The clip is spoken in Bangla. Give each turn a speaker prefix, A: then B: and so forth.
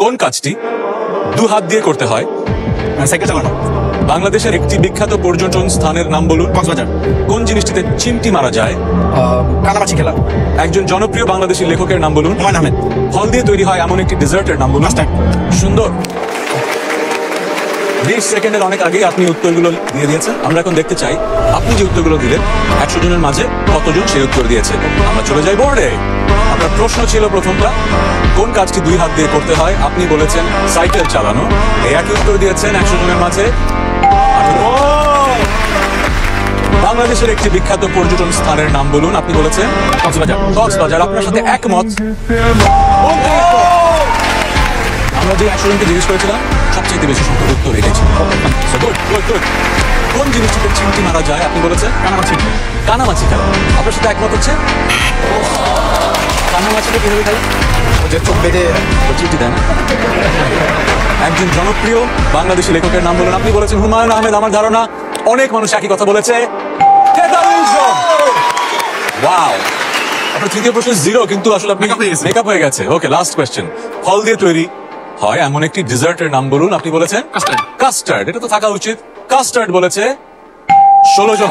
A: কোন কাজটি দু হাত দিয়ে করতে হয়?
B: সাইকেল চালানো।
A: বাংলাদেশের একটি বিখ্যাত পর্যটন স্থানের নাম বলুন।
B: কক্সবাজার।
A: কোন জিনিসটিতে চিমটি মারা যায়?
B: কানামাছি খেলা।
A: একজন জনপ্রিয় বাংলাদেশী লেখকের নাম বলুন।
B: হুমায়ুন আহমেদ।
A: ফল দিয়ে তৈরি হয় এমন একটি ডেজার্টের নাম বলুন।
B: কাস্টার্ড।
A: সুন্দর। 20 সেকেন্ডের অনেক আগেই আপনি উত্তরগুলো দিয়ে দিয়েছেন। আমরা এখন দেখতে চাই আপনি যে উত্তরগুলো দিলেন 100 জনের মাঝে কতজন সেই উত্তর দিয়েছে। আমরা চলে যাই বোর্ডে। আপনার প্রশ্ন ছিল প্রথমটা, কোন কাজটি 2 হাত দিয়ে করতে হয়? আপনি বলেছেন সাইকেল চালানো। এই একই উত্তর দিয়েছেন 100 জনের মাঝে 18। বাংলাদেশের একটি বিখ্যাত পর্যটন স্থানের নাম বলুন। আপনি বলেছেন
B: কক্সবাজার।
A: কক্সবাজার। আপনার সাথে একমত। আমরা যে 100 জনকে জিজ্ঞেস করেছিলাম সবচেয়ে বেশি সংখ্যক উত্তর এটাই ছিল। So good, good, good. কোন জিনিসটিতে চিমটি মারা যায়? আপনি বলেছেন
B: কানামাছি।
A: কানামাছি খেলা। আপনার সাথে একমত হচ্ছে কানামাছিটা কিভাবে খেলে?
B: ওদের চোখ বেঁধে
A: ও চিমটি দেন। একজন জনপ্রিয় বাংলাদেশী লেখকের নাম বলুন। আপনি বলেছেন হুমায়ুন আহমেদ। আমার ধারণা অনেক মানুষ একই কথা বলেছে। 43 জন। ওয়াও। আপনার তৃতীয় প্রশ্ন 0, কিন্তু আসলে আপনি মেকআপ হয়ে গেছে। ওকে, লাস্ট কোয়েশ্চেন। ফল দিয়ে তৈরি হয় এমন একটি ডেজার্টের নাম বলুন। আপনি বলেছেন
B: কাস্টার্ড।
A: কাস্টার্ড। এটা তো থাকা উচিত। কাস্টার্ড বলেছে 16 জন।